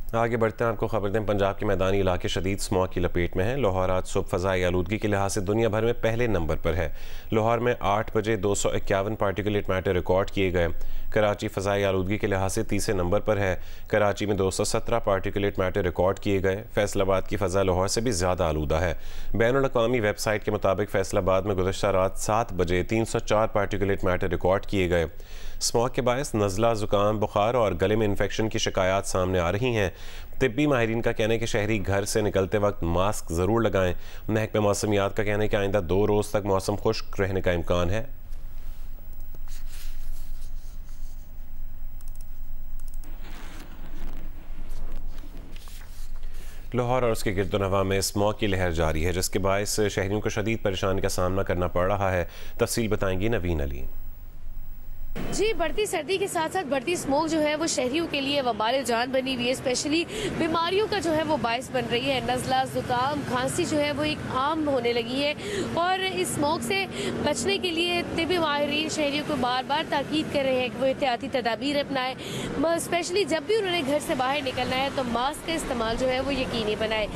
आगे बढ़ते हैं, आपको खबर दें, पंजाब के मैदानी इलाके शदीद स्मॉग की लपेट में हैं। लाहौर आज सुबह फ़ज़ाई आलूदगी के लिहाज से दुनिया भर में पहले नंबर पर है। लाहौर में 8 बजे 251 पार्टिकुलेट मैटर रिकॉर्ड किए गए। कराची फ़ज़ाई आलूदगी के लिहाज से तीसरे नंबर पर है। कराची में 217 पार्टिकुलेट मैटर रिकॉर्ड किए गए। फैसलाबाद की फ़ज़ा लाहौर से भी ज़्यादा आलूदा है। बैनुल-अक़वामी वेबसाइट के मुताबिक फैसलाबाद में गुज़श्ता रात 7 बजे 304 पार्टिकुलेट मैटर रिकॉर्ड किए गए। स्मॉग के बायस नज़ला, ज़ुकाम, बुखार और गले में इन्फेक्शन की शिकायत सामने आ रही हैं। तिब्बी माहिरीन का कहना है कि शहरी घर से निकलते वक्त मास्क ज़रूर लगाएं। महकमे मौसमियात का कहना है कि आइंदा 2 रोज़ तक मौसम खुश्क रहने का इम्कान है। लाहौर और उसके गिरदोनवा में स्मॉग की लहर जारी है, जिसके बायस शहरियों को शदीद परेशानी का सामना करना पड़ रहा है। तफसील बताएंगी नवीन अली। जी, बढ़ती सर्दी के साथ साथ बढ़ती स्मोक जो है वो शहरियों के लिए वबाल जान बनी हुई है। स्पेशली बीमारियों का जो है वो बायस बन रही है। नज़ला, ज़ुकाम, खांसी जो है वो एक आम होने लगी है और इस स्मोक से बचने के लिए तिब्बी माहिरीन शहरियों को बार बार ताकीद कर रहे हैं कि वो एहतियाती तदाबीर अपनाएं। स्पेशली जब भी उन्होंने घर से बाहर निकलना है तो मास्क का इस्तेमाल जो है वो यकीनी बनाए।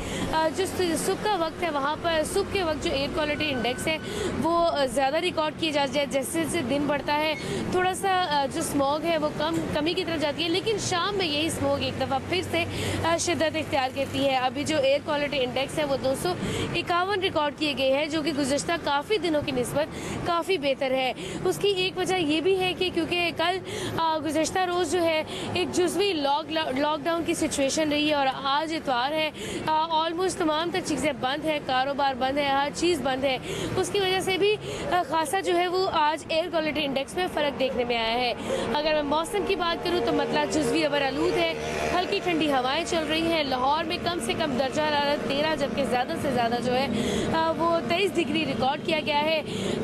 जो सुबह का वक्त है वहाँ पर सुबह के वक्त जो एयर क्वालिटी इंडेक्स है वो ज़्यादा रिकॉर्ड किए जा रहे हैं। जैसे जैसे दिन बढ़ता है थोड़ा सा जो स्मॉग है वो कमी की तरफ जाती है, लेकिन शाम में यही स्मॉग एक दफ़ा फिर से शिद्दत इख्तियार करती है। अभी जो एयर क्वालिटी इंडेक्स है वो 251 रिकॉर्ड किए गए हैं, जो कि गुज़श्ता काफ़ी दिनों की निस्बत काफ़ी बेहतर है। उसकी एक वजह ये भी है कि क्योंकि कल गुज़श्ता रोज़ जो है एक जुज़वी लॉकडाउन की सिचुएशन रही है और आज इतवार है। ऑलमोस्ट तमाम तक चीज़ें बंद है, कारोबार बंद है, हर चीज़ बंद है। उसकी वजह से भी खासा जो है वो आज एयर क्वालिटी इंडेक्स में फ़र्क देखने में आया है। अगर मैं मौसम की बात करूं तो मतलब जुज़वी अबर आलूद है, हल्की ठंडी हवाएं चल रही हैं। लाहौर में कम से कम दर्जा हरारत 13 जबकि ज़्यादा से ज़्यादा जो है वो 23 डिग्री रिकॉर्ड किया गया है।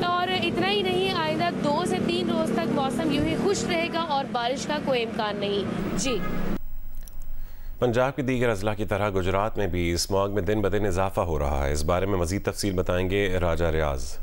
और इतना ही नहीं, आइंदा 2 से 3 रोज़ तक मौसम यूं ही खुश रहेगा और बारिश का कोई इम्कान नहीं। जी, पंजाब के दीगर अजला की तरह गुजरात में भी स्मॉग में दिन ब दिन इजाफा हो रहा है। इस बारे में मज़ीद तफसील बताएंगे राजा रियाज।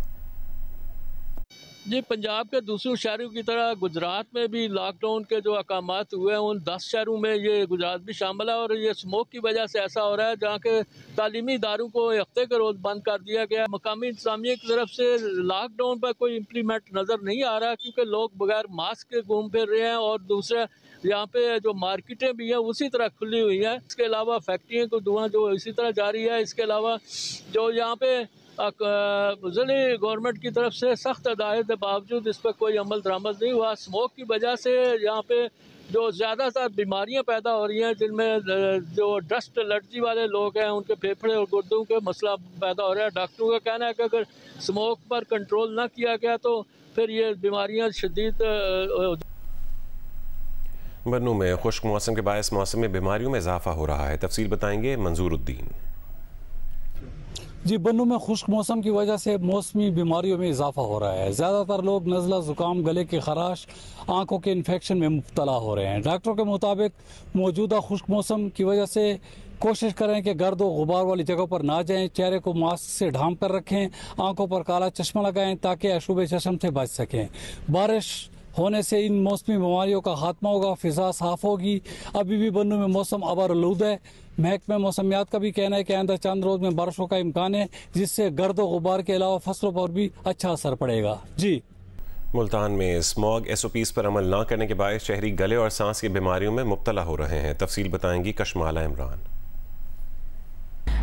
जी, पंजाब के दूसरे शहरों की तरह गुजरात में भी लॉकडाउन के जो अहकामात हुए हैं उन 10 शहरों में ये गुजरात भी शामिल है। और ये स्मोक की वजह से ऐसा हो रहा है जहाँ के तालीमी इदारों को हफ्ते के रोज़ बंद कर दिया गया। मकामी इंतजामिया की तरफ से लॉकडाउन पर कोई इम्प्लीमेंट नज़र नहीं आ रहा, क्योंकि लोग बगैर मास्क के घूम फिर रहे हैं। और दूसरे यहाँ पे जो मार्केटें भी हैं उसी तरह खुली हुई हैं। इसके अलावा फैक्ट्रियों को धुआं जो इसी तरह जारी है। इसके अलावा जो यहाँ पे ज़िली गवर्नमेंट की तरफ से सख्त हदायत के बावजूद इस पर कोई अमल दरामद नहीं हुआ। स्मोक की वजह से यहाँ पे जो ज़्यादातर बीमारियाँ पैदा हो रही हैं, जिनमें जो डस्ट एलर्जी वाले लोग हैं उनके फेफड़े और गुर्दों के मसला पैदा हो रहा है। डॉक्टरों का कहना है कि अगर स्मोक पर कंट्रोल ना किया गया तो फिर ये बीमारियाँ शदीद। बन्नू में खुश्क मौसम के बायस मौसम में बीमारियों में इजाफा हो रहा है। तफसील बताएंगे मंजूरुद्दीन। जी, बन्नू में खुश्क मौसम की वजह से मौसमी बीमारियों में इजाफा हो रहा है। ज़्यादातर लोग नज़ला, ज़ुकाम, गले की खराश, आंखों के इन्फेक्शन में मुब्तला हो रहे हैं। डॉक्टरों के मुताबिक मौजूदा खुश्क मौसम की वजह से कोशिश करें कि गर्द व गुबार वाली जगह पर ना जाएं। चेहरे को मास्क से ढांप कर रखें। आंखों पर काला चश्मा लगाएं ताकि अशुभ चश्म से बच सकें। बारिश होने से इन मौसमी बीमारियों का खात्मा होगा, फिजा साफ होगी। अभी भी बन्नू में मौसम अबरआलूद है। महकमे मौसमियात का भी कहना है कि आइंदा चंद रोज में बारिशों का इम्कान है, जिससे गर्द व गुबार के अलावा फसलों पर भी अच्छा असर पड़ेगा। जी, मुल्तान में स्मॉग SOPs पर अमल न करने के बायस शहरी गले और सांस की बीमारियों में मुब्तला हो रहे हैं। तफसील बताएंगी कशमाला इमरान।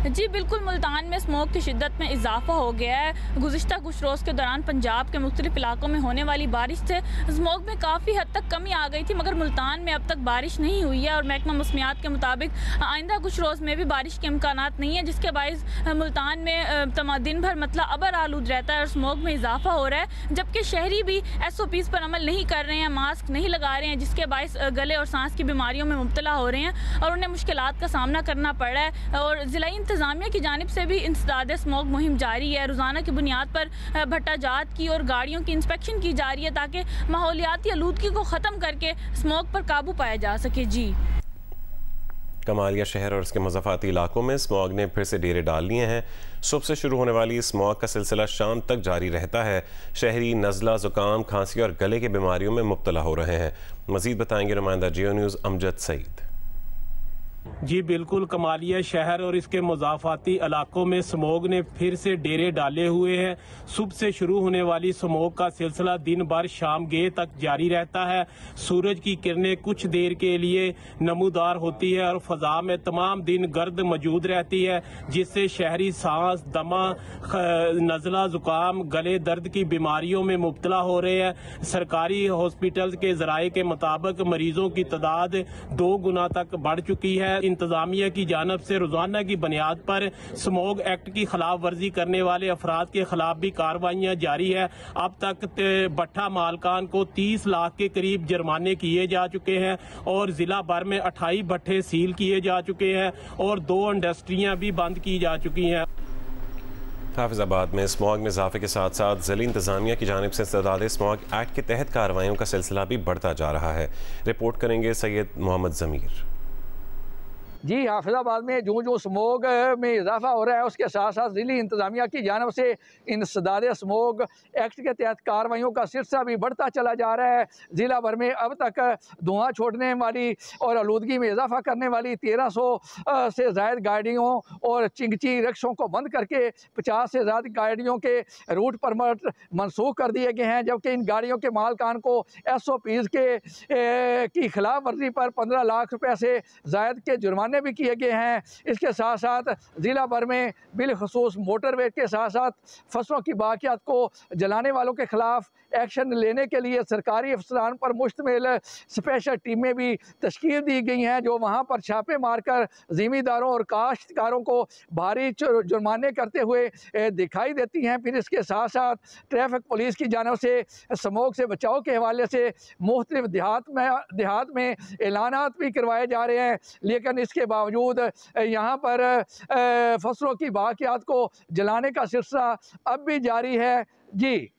जी बिल्कुल, मुल्तान में स्मोक की शिद्दत में इजाफा हो गया है। गुज़िश्ता कुछ रोज़ के दौरान पंजाब के मुख्तलिफ इलाकों में होने वाली बारिश से स्मोक में काफ़ी हद तक कमी आ गई थी, मगर मुल्तान में अब तक बारिश नहीं हुई है। और महकमा मौसमियात के मुताबिक आइंदा कुछ रोज़ में भी बारिश के इम्कानात नहीं है, जिसके बायस मुल्तान में दिन भर मतलब अबर आलूद रहता है और स्मोक में इजाफा हो रहा है। जबकि शहरी भी SOPs पर अमल नहीं कर रहे हैं, मास्क नहीं लगा रहे हैं, जिसके बायस गले और सांस की बीमारियों में मुब्तला हो रहे हैं और उन्हें मुश्किलात का सामना करना पड़ रहा है। और ज़िला इंतज़ामिया की जानिब से भी इंसदाद स्मोक मुहिम जारी है। रोज़ाना की बुनियाद पर भट्टाजात की और गाड़ियों की इंस्पेक्शन की जा रही है ताकि माहौलियाती आलूदगी को ख़त्म करके स्मोक पर काबू पाया जा सके। जी, कमालिया शहर और उसके मज़ाफ़ाती इलाकों में स्मॉग ने फिर से डेरे डाल लिए हैं। सुबह से शुरू होने वाली स्मॉग का सिलसिला शाम तक जारी रहता है। शहरी नज़ला, ज़ुकाम, खांसी और गले की बीमारियों में मुब्तला हो रहे हैं। मज़ीद बताएंगे नुमाइंदा जियो न्यूज़ अमजद सईद। जी बिल्कुल, कमालिया शहर और इसके मुज़ाफ़ाती इलाकों में स्मोग ने फिर से डेरे डाले हुए हैं। सुबह से शुरू होने वाली स्मोग का सिलसिला दिन भर शाम गे तक जारी रहता है। सूरज की किरणें कुछ देर के लिए नमूदार होती है और फ़ज़ा में तमाम दिन गर्द मौजूद रहती है, जिससे शहरी सांस, दमा, नज़ला, ज़ुकाम, गले दर्द की बीमारियों में मुब्तला हो रहे हैं। सरकारी हॉस्पिटल के ज़राए के मुताबिक मरीजों की तादाद 2 गुना तक बढ़ चुकी है। इंतजामिया की जानब से रोजाना की बुनियाद पर स्मोग एक्ट की खिलाफ वर्जी करने वाले अफराद के खिलाफ भी कार्रवाइयाँ जारी है। अब तक भट्ठा मालकान को 30 लाख के करीब जुर्माने किए जा चुके हैं और जिला भर में 28 भट्ठे सील किए जा चुके हैं और 2 इंडस्ट्रियाँ भी बंद की जा चुकी हैं। हाफिजाबाद में स्मॉग में इजाफे के साथ साथ ज़िला इंतजामिया की जानिब से इंसदाद स्मॉग एक्ट के तहत कार्रवाइयों का सिलसिला भी बढ़ता जा रहा है। रिपोर्ट करेंगे सैयद मोहम्मद ज़मीर। जी, हाफिजाबाद में जो जो स्मोग में इजाफा हो रहा है उसके साथ साथ ज़िली इंतज़ामिया की जानब से इंसदाद स्मोग एक्ट के तहत कार्रवाइयों का सिलसिला भी बढ़ता चला जा रहा है। ज़िला भर में अब तक धुआं छोड़ने वाली और आलूदगी में इजाफा करने वाली 1300 से ज़ायद गाड़ियों और चिंगची रिक्शों को बंद करके 50 से ज़्यादा गाड़ियों के रूट परमिट मनसूख कर दिए गए हैं, जबकि इन गाड़ियों के मालकान को SOPs की खिलाफ वर्जी पर 15 लाख रुपये से ज़ायद के जुर्माने भी किए गए हैं। इसके साथ साथ ज़िला भर में बिलखसूस मोटरवे के साथ साथ फसलों की बाकियात को जलाने वालों के खिलाफ एक्शन लेने के लिए सरकारी अफसरान पर मुश्तमिल स्पेशल टीमें भी तश्कील दी गई हैं, जो वहाँ पर छापे मारकर ज़मींदारों और काश्तकारों को भारी जुर्माने करते हुए दिखाई देती हैं। फिर इसके साथ साथ ट्रैफिक पुलिस की जानब से स्मोग से बचाव के हवाले से मुख्तलिफ देहात में ऐलानात भी करवाए जा रहे हैं, लेकिन इसके बावजूद यहाँ पर फसलों की बाकियात को जलाने का सिलसिला अब भी जारी है। जी।